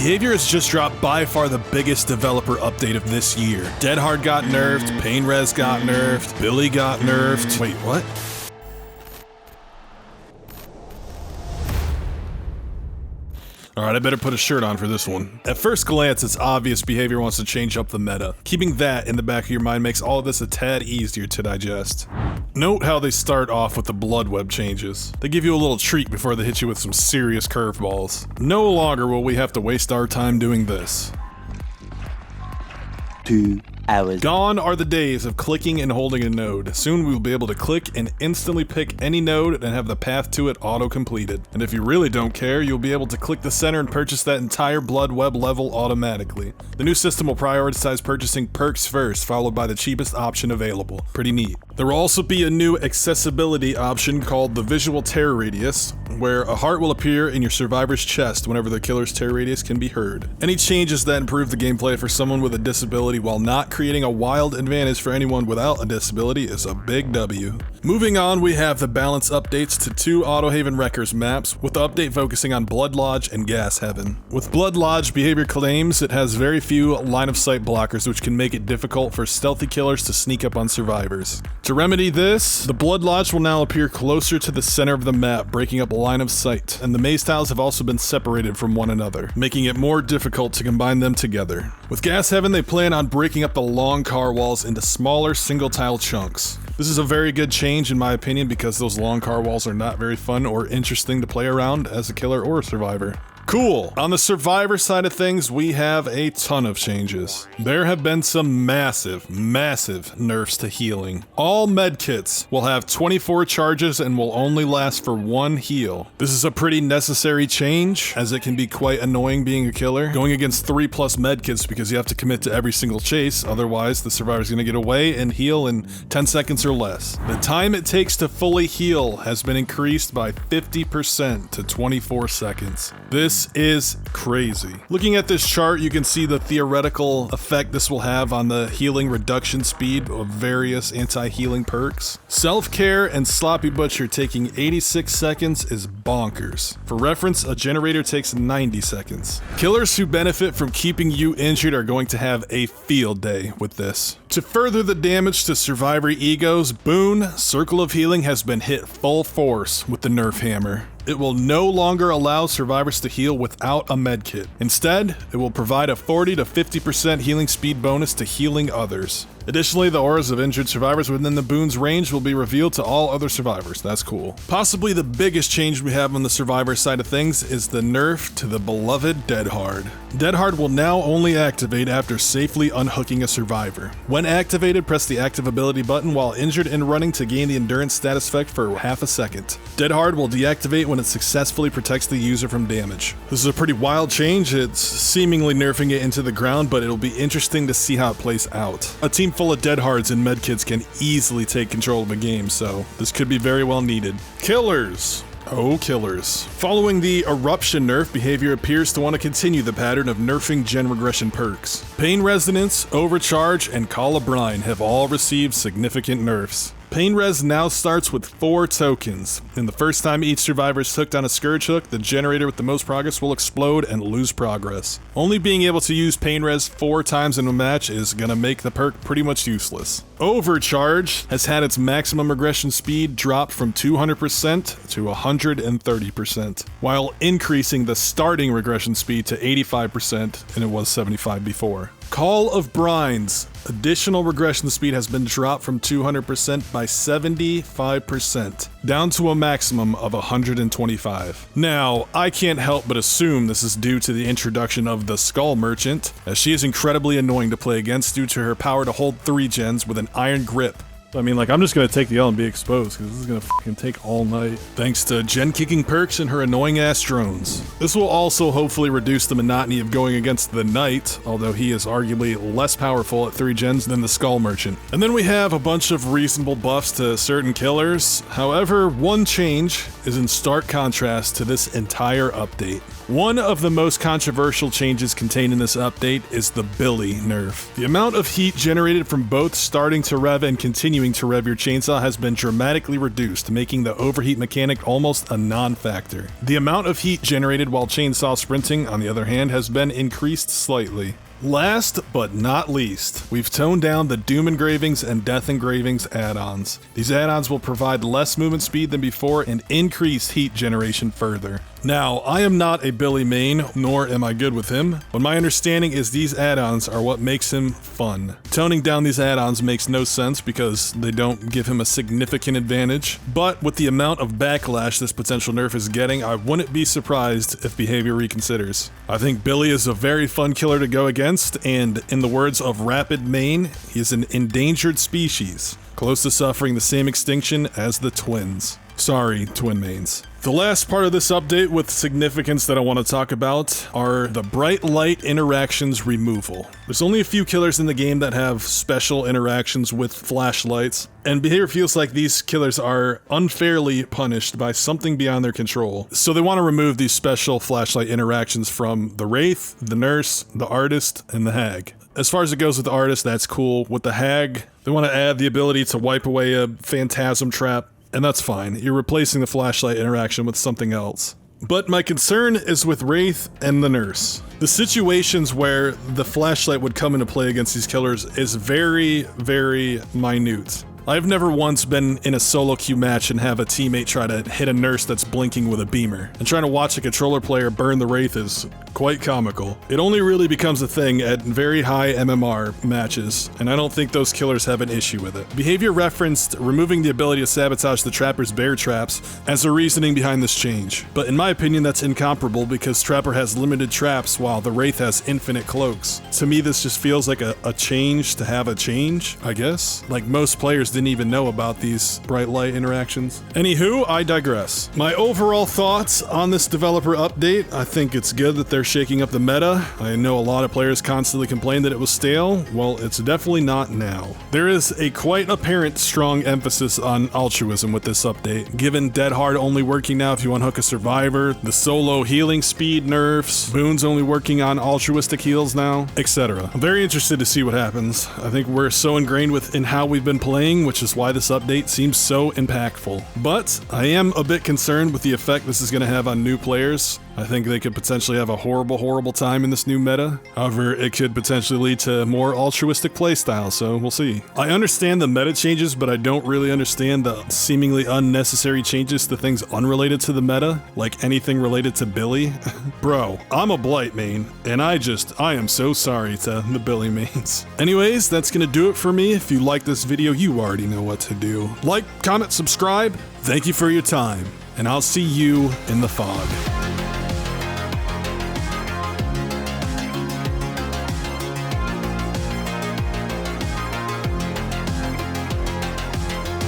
Behavior has just dropped by far the biggest developer update of this year. Dead Hard got nerfed, Pain Res got nerfed, Billy got nerfed. Wait, what? Alright, I better put a shirt on for this one. At first glance, it's obvious Behavior wants to change up the meta. Keeping that in the back of your mind makes all of this a tad easier to digest. Note how they start off with the Bloodweb changes. They give you a little treat before they hit you with some serious curveballs. No longer will we have to waste our time doing this. 2 hours. Gone are the days of clicking and holding a node. Soon we will be able to click and instantly pick any node and have the path to it auto-completed. And if you really don't care, you'll be able to click the center and purchase that entire Bloodweb level automatically. The new system will prioritize purchasing perks first, followed by the cheapest option available. Pretty neat. There will also be a new accessibility option called the Visual Tear Radius, where a heart will appear in your survivor's chest whenever the killer's tear radius can be heard. Any changes that improve the gameplay for someone with a disability while not creating a wild advantage for anyone without a disability is a big W. Moving on, we have the balance updates to 2 Autohaven Wreckers maps, with the update focusing on Blood Lodge and Gas Heaven. With Blood Lodge, Behavior claims it has very few line-of-sight blockers, which can make it difficult for stealthy killers to sneak up on survivors. To remedy this, the Blood Lodge will now appear closer to the center of the map, breaking up line of sight, and the maze tiles have also been separated from one another, making it more difficult to combine them together. With Gas Heaven, they plan on breaking up the long car walls into smaller single-tile chunks. This is a very good change in my opinion because those long car walls are not very fun or interesting to play around as a killer or a survivor. Cool. On the survivor side of things, we have a ton of changes. There have been some massive nerfs to healing. All medkits will have 24 charges and will only last for 1 heal. This is a pretty necessary change, as it can be quite annoying being a killer, going against 3+ medkits because you have to commit to every single chase, otherwise the survivor's gonna get away and heal in 10 seconds or less. The time it takes to fully heal has been increased by 50% to 24 seconds. This is crazy. Looking at this chart, you can see the theoretical effect this will have on the healing reduction speed of various anti-healing perks. Self-care and Sloppy Butcher taking 86 seconds is bonkers. For reference, a generator takes 90 seconds. Killers who benefit from keeping you injured are going to have a field day with this. To further the damage to survivor egos, Boone, Circle of Healing has been hit full force with the Nerf hammer. It will no longer allow survivors to heal without a medkit. Instead, it will provide a 40 to 50% healing speed bonus to healing others. Additionally, the auras of injured survivors within the Boone's range will be revealed to all other survivors. That's cool. Possibly the biggest change we have on the survivor side of things is the nerf to the beloved Dead Hard. Dead Hard will now only activate after safely unhooking a survivor. When activated, press the active ability button while injured and running to gain the endurance status effect for half a second. Dead Hard will deactivate when it successfully protects the user from damage. This is a pretty wild change. It's seemingly nerfing it into the ground, but it'll be interesting to see how it plays out. A team full of Dead Hards and medkits can easily take control of a game, so this could be very well needed. Killers. Oh, killers. Following the Eruption nerf, Behavior appears to want to continue the pattern of nerfing gen regression perks. Pain Resonance, Overcharge, and Call of Brine have all received significant nerfs. Pain Res now starts with 4 tokens, and the first time each survivor is hooked on a Scourge Hook, the generator with the most progress will explode and lose progress. Only being able to use Pain Res 4 times in a match is gonna make the perk pretty much useless. Overcharge has had its maximum regression speed drop from 200% to 130%, while increasing the starting regression speed to 85%, and it was 75 before. Call of Brine's additional regression speed has been dropped from 200% by 75%, down to a maximum of 125. Now, I can't help but assume this is due to the introduction of the Skull Merchant, as she is incredibly annoying to play against due to her power to hold 3 gens with an iron grip. I mean, like, I'm just gonna take the L and be exposed, because this is gonna fucking take all night. Thanks to gen-kicking perks and her annoying-ass drones. This will also hopefully reduce the monotony of going against the Knight, although he is arguably less powerful at 3 gens than the Skull Merchant. And then we have a bunch of reasonable buffs to certain killers. However, one change is in stark contrast to this entire update. One of the most controversial changes contained in this update is the Billy Nerf. The amount of heat generated from both starting to rev and continuing to rev your chainsaw has been dramatically reduced, making the overheat mechanic almost a non-factor. The amount of heat generated while chainsaw sprinting, on the other hand, has been increased slightly. Last but not least, we've toned down the Doom Engravings and Death Engravings add-ons. These add-ons will provide less movement speed than before and increase heat generation further. Now, I am not a Billy main, nor am I good with him, but my understanding is these add-ons are what makes him fun. Toning down these add-ons makes no sense because they don't give him a significant advantage, but with the amount of backlash this potential nerf is getting, I wouldn't be surprised if behavior reconsiders. I think Billy is a very fun killer to go against, and in the words of Rapid Main, he is an endangered species, close to suffering the same extinction as the twins. Sorry, twin mains. The last part of this update with significance that I want to talk about are the bright light interactions removal. There's only a few killers in the game that have special interactions with flashlights, and behavior feels like these killers are unfairly punished by something beyond their control. So they want to remove these special flashlight interactions from the Wraith, the Nurse, the Artist, and the Hag. As far as it goes with the Artist, that's cool. With the Hag, they want to add the ability to wipe away a phantasm trap. And that's fine, you're replacing the flashlight interaction with something else. But my concern is with Wraith and the Nurse. The situations where the flashlight would come into play against these killers is very, very minute. I've never once been in a solo queue match and have a teammate try to hit a Nurse that's blinking with a beamer. And trying to watch a controller player burn the Wraith is quite comical. It only really becomes a thing at very high MMR matches, and I don't think those killers have an issue with it. Behavior referenced removing the ability to sabotage the Trapper's bear traps as a reasoning behind this change. But in my opinion, that's incomparable because Trapper has limited traps while the Wraith has infinite cloaks. To me, this just feels like a change to have a change, I guess. Like most players didn't even know about these bright light interactions. Anywho, I digress. My overall thoughts on this developer update, I think it's good that they're shaking up the meta. I know a lot of players constantly complained that it was stale. Well, it's definitely not now. There is a quite apparent strong emphasis on altruism with this update, given Dead Hard only working now if you unhook a survivor, the solo healing speed nerfs, boons only working on altruistic heals now, etc. I'm very interested to see what happens. I think we're so ingrained in how we've been playing, which is why this update seems so impactful. But I am a bit concerned with the effect this is going to have on new players. I think they could potentially have a horrible time in this new meta. However, it could potentially lead to more altruistic playstyle, so we'll see. I understand the meta changes, but I don't really understand the seemingly unnecessary changes to things unrelated to the meta, like anything related to Billy. Bro, I'm a Blight main, and I am so sorry to the Billy mains. Anyways, that's gonna do it for me. If you like this video, you already know what to do. Like, comment, subscribe. Thank you for your time, and I'll see you in the fog.